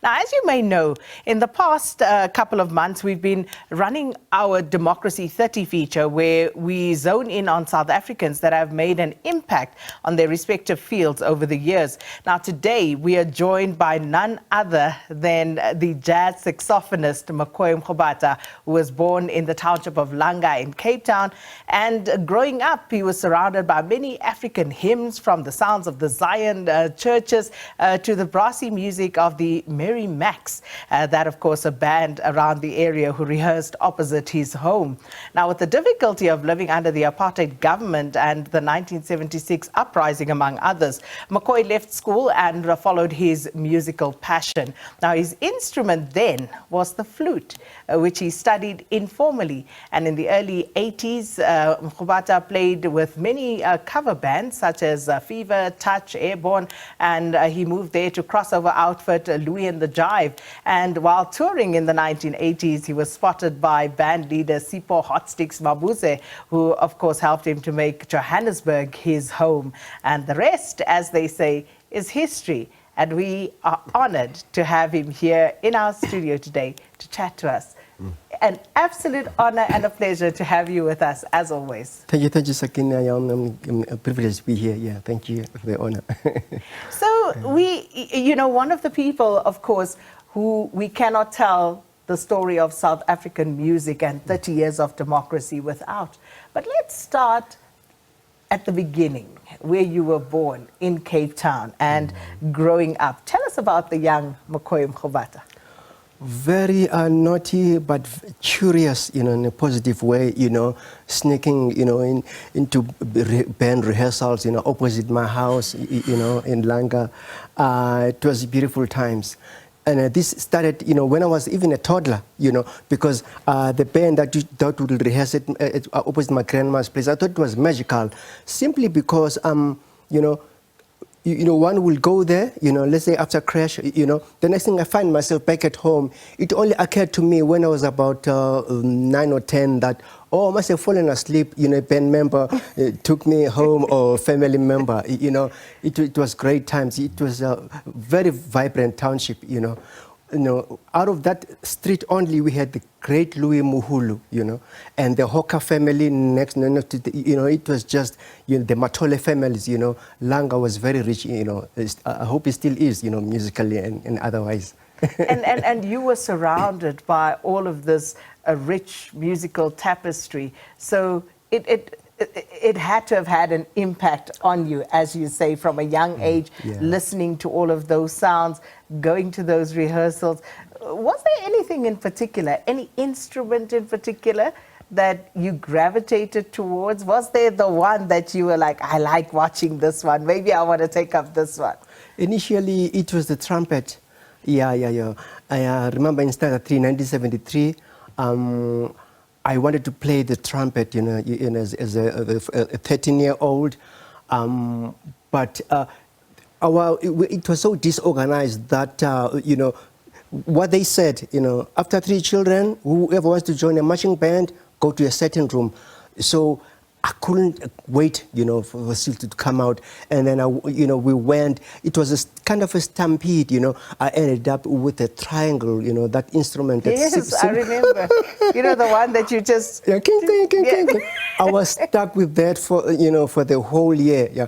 Now, as you may know, in the past couple of months, we've been running our Democracy 30 feature where we zone in on South Africans that have made an impact on their respective fields over the years. Now, today, we are joined by none other than the jazz saxophonist McCoy Mrubata, who was born in the township of Langa in Cape Town. And growing up, he was surrounded by many African hymns, from the sounds of the Zion churches to the brassy music of the Mary Macs, that of course a band around the area who rehearsed opposite his home. Now, with the difficulty of living under the apartheid government and the 1976 uprising among others, McCoy left school and followed his musical passion. Now, his instrument then was the flute, which he studied informally, and in the early 80s Mrubata played with many cover bands such as Fever, Touch, Airborne, and he moved there to crossover outfit Louis and the Jive. And while touring in the 1980s, he was spotted by band leader Sipho Hotstix Mabuse, who of course helped him to make Johannesburg his home. And the rest, as they say, is history. And we are honored to have him here in our studio today to chat to us. An absolute honor and a pleasure to have you with us, as always. Thank you, Sakina. I'm privileged to be here. Yeah, thank you for the honor. So one of the people, of course, who we cannot tell the story of South African music and 30 years of democracy without. But let's start at the beginning, where you were born in Cape Town and growing up. Tell us about the young McCoy Mrubata. Very naughty, but curious, in a positive way, sneaking, into band rehearsals, opposite my house, in Langa. It was beautiful times. And this started, when I was even a toddler, because the band that would rehearse it opposite my grandma's place, I thought it was magical, simply because, one will go there, let's say after crash, the next thing I find myself back at home. It only occurred to me when I was about 9 or 10 that, I must have fallen asleep, a band member took me home, or family member, it was great times. It was a very vibrant township, out of that street only we had the great Louis Muhulu, and the Hoka family next to it was just, the Matole families, Langa was very rich, I hope it still is, musically and otherwise. and you were surrounded by all of this rich musical tapestry, so it had to have had an impact on you, as you say, from a young age, listening to all of those sounds, going to those rehearsals. Was there anything in particular, any instrument in particular that you gravitated towards? Was there the one that you were like, I like watching this one, maybe I want to take up this one? Initially, it was the trumpet. Yeah. I remember in Standard 3, 1973, I wanted to play the trumpet, as a 13-year-old, but it was so disorganized that, what they said, after 3 children, whoever wants to join a marching band, go to a certain room. So I couldn't wait, for Sil to come out. And then, we went. It was a kind of a stampede, I ended up with a triangle, that instrument. Yes, I remember. The one that you just... Yeah, king. I was stuck with that for, for the whole year. Yeah.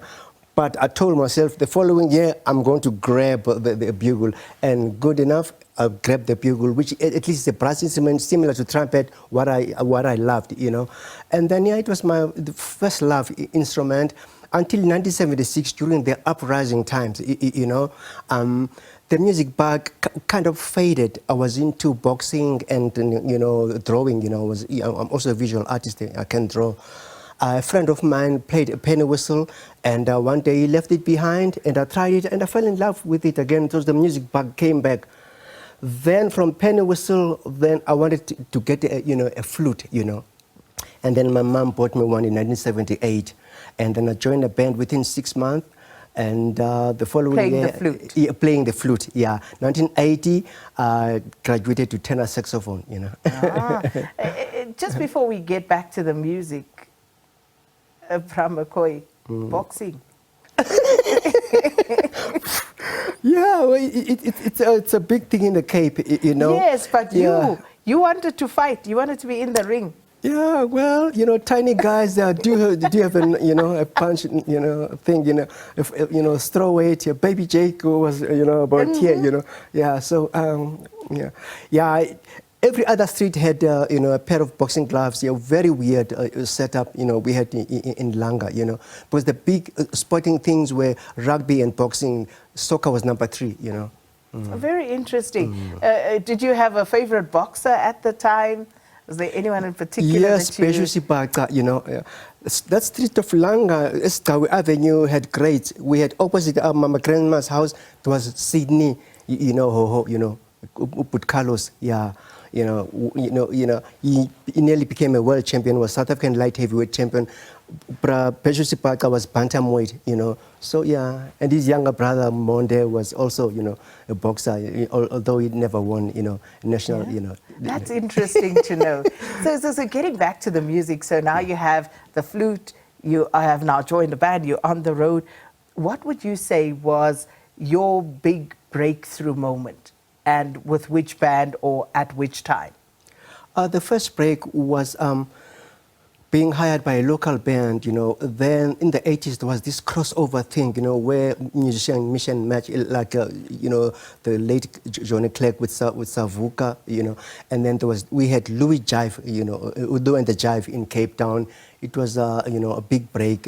But I told myself the following year, I'm going to grab the bugle. And good enough, I grabbed the bugle, which at least is a brass instrument similar to trumpet, what I loved, And then, it was my first love instrument until 1976, during the uprising times, the music bag kind of faded. I was into boxing and, drawing, I'm also a visual artist, I can draw. A friend of mine played a penny whistle, and one day he left it behind, and I tried it, and I fell in love with it again. So the music bag came back. Then from penny whistle, then I wanted to get a flute, And then my mom bought me one in 1978, and then I joined a band within 6 months. And the following year, playing the flute, 1980, graduated to tenor saxophone, Just before we get back to the music, from McCoy, boxing. Yeah, well, it's a big thing in the Cape, you know. Yes, but Yeah. you wanted to fight. You wanted to be in the ring. Yeah, well, you know, tiny guys do have a punch, thing, if, throw weight. Yeah, baby Jake was, about here, Yeah, so, yeah. Yeah, every other street had, a pair of boxing gloves. Yeah, very weird setup, we had in Langa, because the big sporting things were rugby and boxing. Soccer was number 3, Very interesting. Did you have a favorite boxer at the time? Was there anyone in particular Yes, that you... Sipho, that street of Langa, Eskawi Avenue had great. We had opposite my grandma's house, there was Sydney, Uput Carlos, yeah. He nearly became a world champion, was South African light heavyweight champion. Sipho was bantamweight, So yeah, and his younger brother Monde was also, a boxer, although he never won, national, That's interesting to know. So getting back to the music, so now you have the flute, you have now joined the band, you're on the road. What would you say was your big breakthrough moment? And with which band or at which time? The first break was being hired by a local band, Then in the 80s there was this crossover thing, where musician mission match, like, the late Johnny Clegg with Savuka, And then we had Louis Jive, Udo and the Jive in Cape Town. It was, a big break,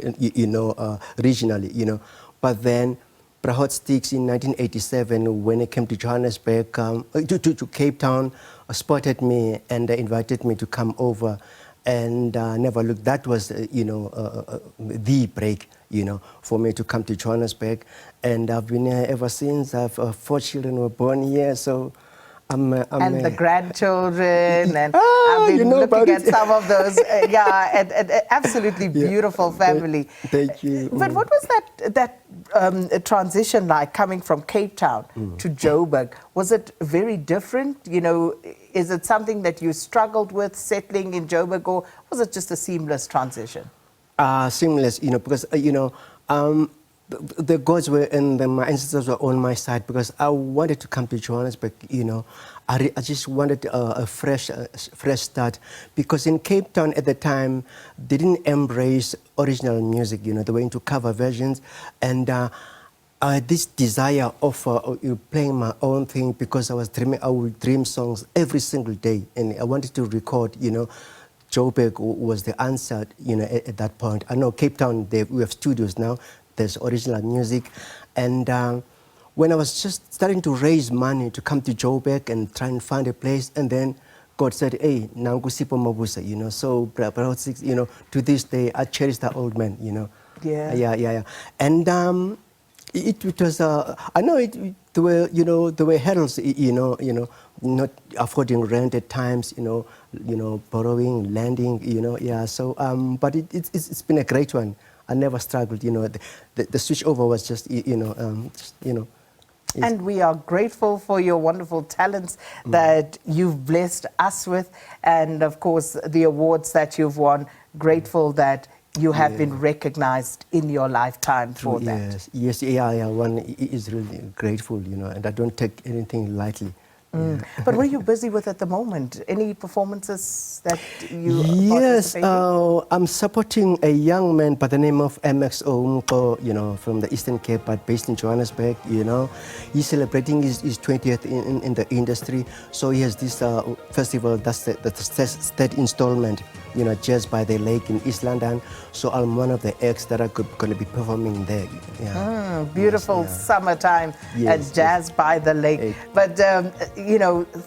regionally, But then Hotstix in 1987, when I came to Johannesburg, to Cape Town, spotted me and invited me to come over, and never looked. That was, the break, for me to come to Johannesburg, and I've been here ever since. I've 4 children were born here, so. And the grandchildren, and I've been looking at some of those. And absolutely beautiful family. Thank you. But what was that transition like, coming from Cape Town to Joburg? Was it very different? Is it something that you struggled with settling in Joburg, or was it just a seamless transition? Seamless, because the gods were and my ancestors were on my side, because I wanted to come to Johannesburg, I just wanted a fresh start, because in Cape Town at the time they didn't embrace original music, they were into cover versions, and I had this desire of playing my own thing, because I would dream songs every single day, and I wanted to record, Joburg was the answer, at that point. I know Cape Town, we have studios now. There's original music, and when I was just starting to raise money to come to Joburg and try and find a place, and then God said, "Hey, nangu Sipho Mabuse," So, to this day, I cherish that old man, Yeah. And it was, I know there were hurdles, not affording rent at times, borrowing, lending, Yeah. So, but it's been a great one. I never struggled, the switch over was just, And we are grateful for your wonderful talents that you've blessed us with, and of course the awards that you've won. Grateful that you have been recognized in your lifetime for that. Yes, one is really grateful, and I don't take anything lightly. But what are you busy with at the moment? Any performances that you Yes, participating? I'm supporting a young man by the name of MXO, from the Eastern Cape, but based in Johannesburg, He's celebrating his 20th in the industry. So he has this festival, that's the third installment, Jazz by the Lake in East London. So I'm one of the acts that are going to be performing there. Beautiful summertime at Jazz by the Lake. But,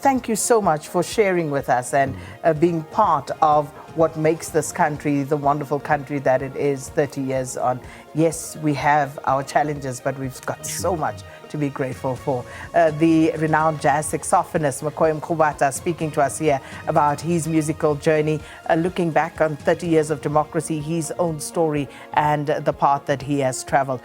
thank you so much for sharing with us and being part of what makes this country the wonderful country that it is 30 years on. Yes, we have our challenges, but we've got so much to be grateful for. The renowned jazz saxophonist McCoy Mrubata speaking to us here about his musical journey, looking back on 30 years of democracy, his own story and the path that he has traveled.